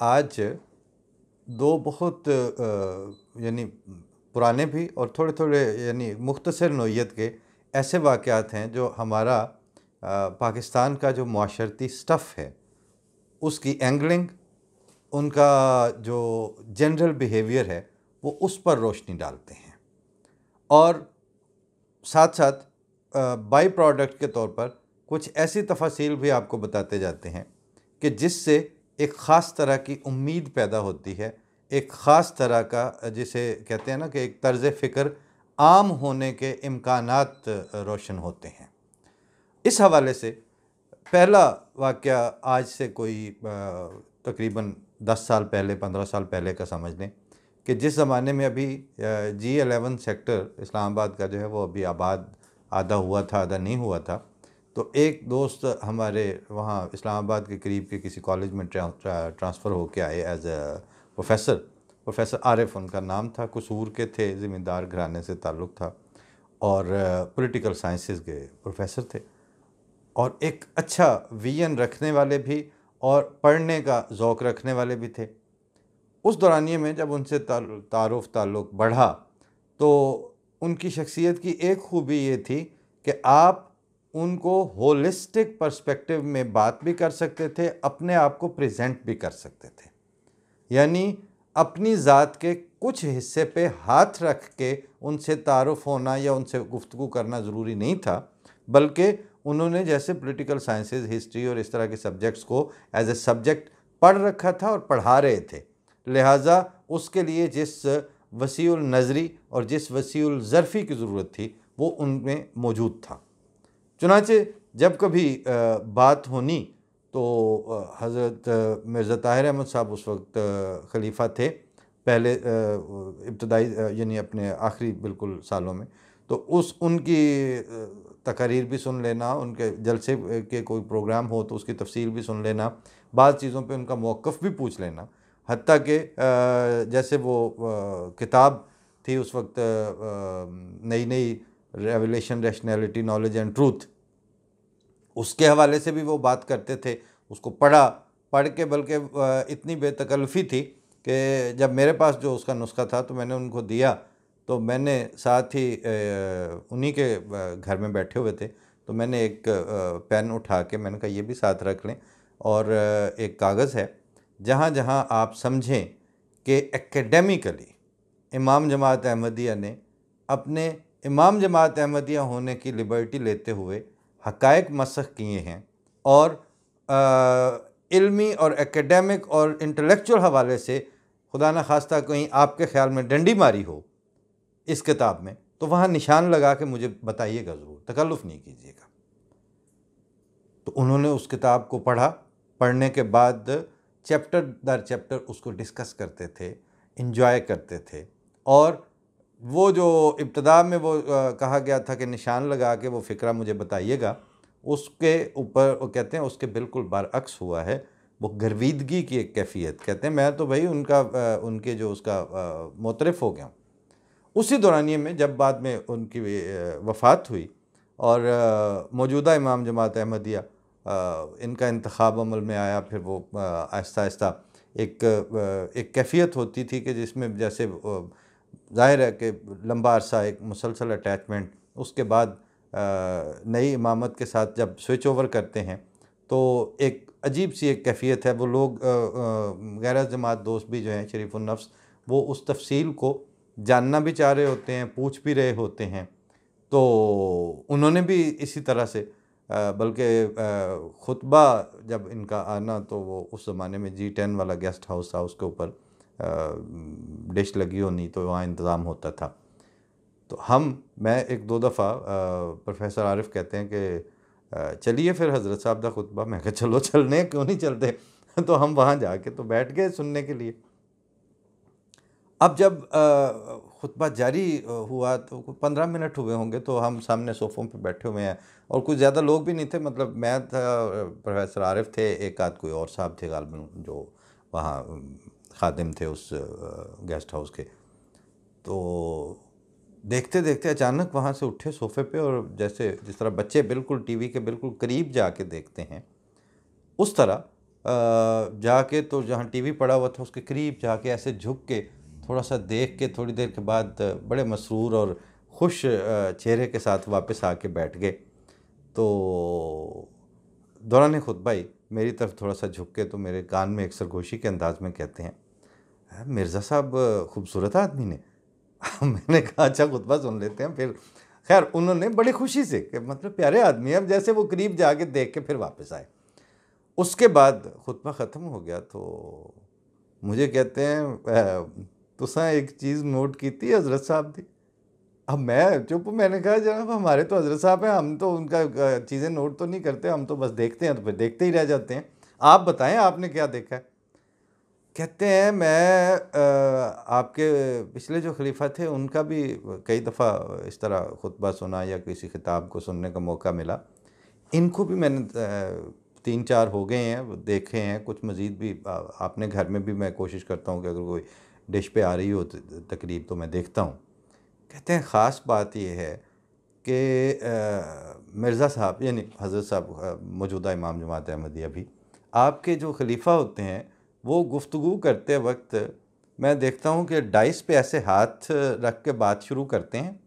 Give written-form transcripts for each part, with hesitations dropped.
आज दो बहुत यानी पुराने भी और थोड़े थोड़े यानी मुख्तसर नौइयत के ऐसे वाक़यात हैं जो हमारा पाकिस्तान का जो माशरती स्टफ़ है उसकी एंगलिंग, उनका जो जनरल बिहेवियर है वो उस पर रोशनी डालते हैं और साथ साथ बाई प्रोडक्ट के तौर पर कुछ ऐसी तफासील भी आपको बताते जाते हैं कि जिससे एक ख़ास तरह की उम्मीद पैदा होती है, एक ख़ास तरह का जिसे कहते हैं ना कि एक तर्ज़ फ़िक्र आम होने के इम्कानात रोशन होते हैं। इस हवाले से पहला वाक़या आज से कोई तकरीबन 10 साल पहले 15 साल पहले का समझ लें कि जिस ज़माने में अभी G11 सेक्टर इस्लामाबाद का जो है वो अभी आबाद आधा हुआ था आधा नहीं हुआ था। तो एक दोस्त हमारे वहाँ इस्लामाबाद के करीब के किसी कॉलेज में ट्रांसफ़र होके आए एज प्रोफेसर आरिफ उनका नाम था, कसूर के थे, ज़मींदार घराने से ताल्लुक़ था और पॉलिटिकल साइंसेस के प्रोफेसर थे और एक अच्छा विजन रखने वाले भी और पढ़ने का ज़ौक़ रखने वाले भी थे। उस दौरानिए में जब उनसे ताल्लुक़ बढ़ा तो उनकी शख्सियत की एक ख़ूबी ये थी कि आप उनको होलिस्टिक पर्सपेक्टिव में बात भी कर सकते थे, अपने आप को प्रेजेंट भी कर सकते थे। यानी अपनी ज़ात के कुछ हिस्से पे हाथ रख के उनसे तारुफ़ होना या उनसे गुफ्तगू करना ज़रूरी नहीं था, बल्कि उन्होंने जैसे पॉलिटिकल साइंसेस, हिस्ट्री और इस तरह के सब्जेक्ट्स को एज ए सब्जेक्ट पढ़ रखा था और पढ़ा रहे थे। लिहाजा उसके लिए जिस वसीउल नज़री और जिस वसीउल ज़र्फ़ी की ज़रूरत थी वो उनमें मौजूद था। चुनांचे जब कभी बात होनी तो हज़रत मिर्ज़ा ताहिर अहमद साहब उस वक्त खलीफा थे पहले इब्तदाई यानी अपने आखिरी बिल्कुल सालों में, तो उनकी तकारीर भी सुन लेना, उनके जलसे के कोई प्रोग्राम हो तो उसकी तफसील भी सुन लेना, बाज़ चीज़ों पे उनका मौक़िफ़ भी पूछ लेना। हत्ता कि जैसे वो किताब थी उस वक्त नई नई revelation, rationality, knowledge and truth, उसके हवाले से भी वो बात करते थे। उसको पढ़ के बल्कि इतनी बेतकल्फ़ी थी कि जब मेरे पास जो उसका नुस्ख़ा था तो मैंने उनको दिया, तो मैंने साथ ही उन्हीं के घर में बैठे हुए थे तो मैंने एक पेन उठा के मैंने कहा ये भी साथ रख लें और एक कागज़ है जहाँ जहाँ आप समझें कि एकेडमिकली इमाम जमात अहमदिया ने अपने इमाम जमात अहमदिया होने की लिबर्टी लेते हुए हक़ाइक़ मसख़ किए हैं और इल्मी और एकेडमिक और इंटेलेक्चुअल हवाले से खुदा न खास्ता कहीं आपके ख़्याल में डंडी मारी हो इस किताब में, तो वहाँ निशान लगा के मुझे बताइएगा ज़रूर, तकल्लुफ़ नहीं कीजिएगा। तो उन्होंने उस किताब को पढ़ा, पढ़ने के बाद चैप्टर दर चैप्टर उसको डिस्कस करते थे, इंजॉय करते थे और वो जो इब्तिदा में वो कहा गया था कि निशान लगा के वो फ़िक्रा मुझे बताइएगा, उसके ऊपर वो कहते हैं उसके बिल्कुल बरअक्स हुआ है। वो गर्विदगी की एक कैफ़ियत, कहते हैं मैं तो भाई उनके जो उसका मुतरिफ़ हो गया। उसी दौरानिए में जब बाद में उनकी वफ़ात हुई और मौजूदा इमाम जमात अहमदिया इनका इंतख़ाब अमल में आया, फिर वो आहिस्ता आहिस्ता एक कैफ़ियत होती थी कि जिसमें जैसे ज़ाहिर है कि लंबा अरसा एक मुसलसल अटैचमेंट, उसके बाद नई इमामत के साथ जब स्विच ओवर करते हैं तो एक अजीब सी एक कैफ़ियत है। वो लोग गैर जमात दोस्त भी जो हैं शरीफुन नफ्स, वो उस तफसील को जानना भी चाह रहे होते हैं, पूछ भी रहे होते हैं। तो उन्होंने भी इसी तरह से बल्कि खुतबा जब इनका आना तो वो उस ज़माने में G10 वाला गेस्ट हाउस था, उसके ऊपर डिश लगी होनी तो वहाँ इंतज़ाम होता था। तो मैं एक दो दफ़ा प्रोफेसर आरिफ कहते हैं कि चलिए फिर हज़रत साहब का खुतबा, मैं कहा चलो चलने, क्यों नहीं चलते। तो हम वहाँ जाके तो बैठ गए सुनने के लिए। अब जब खुतबा जारी हुआ तो 15 मिनट हुए होंगे, तो हम सामने सोफ़ों पे बैठे हुए हैं और कुछ ज़्यादा लोग भी नहीं थे, मतलब मैं था, प्रोफेसर आरिफ थे, एक आध कोई और साहब थे ग़ालिबन जो वहाँ खादिम थे उस गेस्ट हाउस के। तो देखते देखते अचानक वहाँ से उठे सोफ़े पे, और जैसे जिस तरह बच्चे बिल्कुल टीवी के बिल्कुल करीब जाके देखते हैं, उस तरह जाके, तो जहाँ टीवी पड़ा हुआ था उसके करीब जाके ऐसे झुक के थोड़ा सा देख के, थोड़ी देर के बाद बड़े मसरूर और खुश चेहरे के साथ वापस आके बैठ गए। तो दौरान खुतबा ही मेरी तरफ थोड़ा सा झुक के तो मेरे कान में एक सरगोशी के अंदाज में कहते हैं, मिर्ज़ा साहब खूबसूरत आदमी ने। मैंने कहा अच्छा खुतबा सुन लेते हैं फिर। खैर उन्होंने बड़ी खुशी से कि मतलब प्यारे आदमी है, अब जैसे वो करीब जाके देख के फिर वापस आए। उसके बाद खुतबा ख़त्म हो गया तो मुझे कहते हैं, तुसा एक चीज़ नोट की थी हज़रत साहब दी? अब मैं चुप, मैंने कहा जनाब हमारे तो हज़रत साहब हैं, हम तो उनका चीज़ें नोट तो नहीं करते, हम तो बस देखते हैं, तो फिर देखते ही रह जाते हैं। आप बताएं आपने क्या देखा है? कहते हैं मैं आपके पिछले जो खलीफा थे उनका भी कई दफ़ा इस तरह खुतबा सुना या किसी खिताब को सुनने का मौका मिला। इनको भी मैंने 3-4 हो गए हैं, वो देखे हैं, कुछ मज़ीद भी अपने घर में भी मैं कोशिश करता हूँ कि अगर कोई डिश पे आ रही हो तकरीब तो मैं देखता हूँ। कहते हैं ख़ास बात ये है कि मिर्ज़ा साहब यानी हज़रत साहब मौजूदा इमाम जमात अहमदिया भी, आपके जो खलीफा होते हैं वो गुफ्तगू करते वक्त मैं देखता हूँ कि डाइस पे ऐसे हाथ रख के बात शुरू करते हैं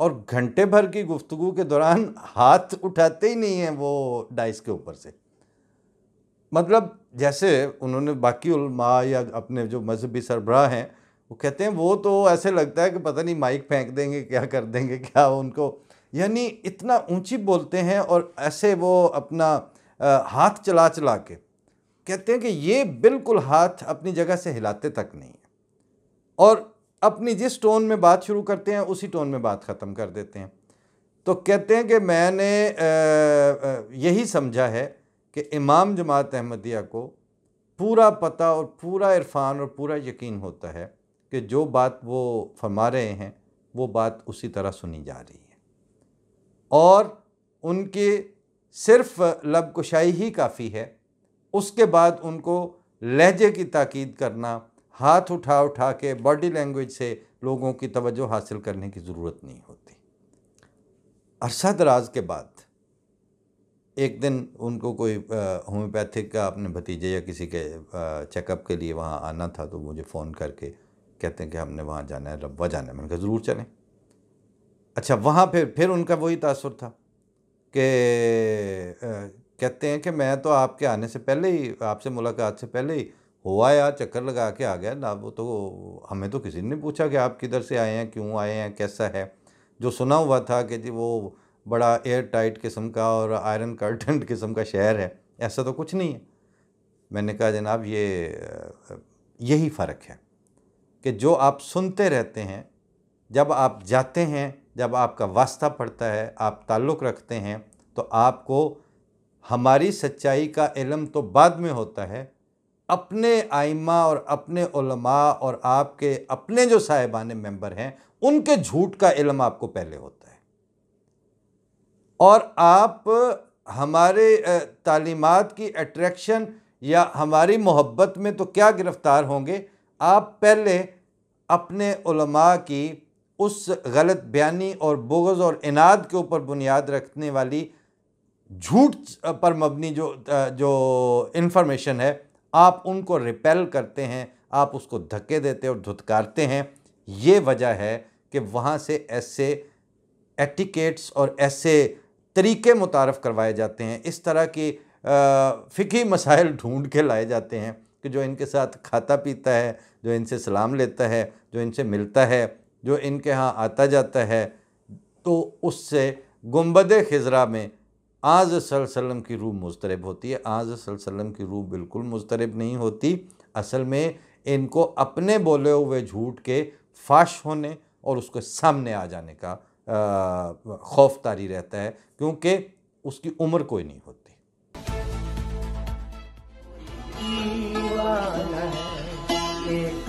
और घंटे भर की गुफ्तगू के दौरान हाथ उठाते ही नहीं हैं वो डाइस के ऊपर से। मतलब जैसे उन्होंने बाकी उलमा या अपने जो मजहबी सरबराह हैं वो कहते हैं वो तो ऐसे लगता है कि पता नहीं माइक फेंक देंगे, क्या कर देंगे, क्या उनको, यानी इतना ऊंची बोलते हैं और ऐसे वो अपना हाथ चला चला के कहते हैं कि ये बिल्कुल हाथ अपनी जगह से हिलाते तक नहीं है, और अपनी जिस टोन में बात शुरू करते हैं उसी टोन में बात ख़त्म कर देते हैं। तो कहते हैं कि मैंने यही समझा है कि इमाम जमात अहमदिया को पूरा पता और पूरा इरफान और पूरा यकीन होता है कि जो बात वो फरमा रहे हैं वो बात उसी तरह सुनी जा रही है, और उनकी सिर्फ लब कुशाई ही काफ़ी है। उसके बाद उनको लहजे की ताकीद करना, हाथ उठा उठा के बॉडी लैंग्वेज से लोगों की तवज्जो हासिल करने की ज़रूरत नहीं होती। अरसा दराज के बाद एक दिन उनको कोई होम्योपैथिक का अपने भतीजे या किसी के चेकअप के लिए वहाँ आना था, तो मुझे फ़ोन करके कहते हैं कि हमने वहाँ जाना है, रब्वा जाना है। मैंने कहा ज़रूर चलें। अच्छा वहाँ फिर उनका वही तासुर था कि कहते हैं कि मैं तो आपके आने से पहले ही, आपसे मुलाकात से पहले ही हो आया, चक्कर लगा के आ गया ना, वो तो हमें तो किसी ने नहीं पूछा कि आप किधर से आए हैं, क्यों आए हैं, कैसा है। जो सुना हुआ था कि जी वो बड़ा एयर टाइट किस्म का और आयरन कर्टन किस्म का शहर है, ऐसा तो कुछ नहीं है। मैंने कहा जनाब यही फ़र्क है कि जो आप सुनते रहते हैं, जब आप जाते हैं, जब आपका वास्ता पड़ता है, आप ताल्लुक़ रखते हैं, तो आपको हमारी सच्चाई का इल्म तो बाद में होता है, अपने आइम्मा और अपने उलमा और आपके अपने जो साहिबान मेंबर हैं उनके झूठ का इल्म आपको पहले होता है। और आप हमारे तालीमात की अट्रैक्शन या हमारी मोहब्बत में तो क्या गिरफ़्तार होंगे, आप पहले अपने उलमा की उस गलत बयानी और बुग़्ज़ और इनाद के ऊपर बुनियाद रखने वाली झूठ पर मबनी जो इन्फॉर्मेशन है, आप उनको रिपेल करते हैं, आप उसको धक्के देते और धुतकारते हैं। ये वजह है कि वहाँ से ऐसे एटिकेट्स और ऐसे तरीक़े मुतारफ़ करवाए जाते हैं, इस तरह की फ़िक़ही मसाइल ढूंढ के लाए जाते हैं कि जो इनके साथ खाता पीता है, जो इनसे सलाम लेता है, जो इनसे मिलता है, जो इनके यहाँ आता जाता है, तो उससे गुंबद खिज़रा में आज़ सल्लल्लाहु अलैहि वसल्लम की रूह मुज़तरब होती है। आज़ सल्लल्लाहु अलैहि वसल्लम की रूह बिल्कुल मुज़तरब नहीं होती। असल में इनको अपने बोले हुए झूठ के फाश होने और उसके सामने आ जाने का खौफ तारी रहता है, क्योंकि उसकी उम्र कोई नहीं होती। दीवाना है एक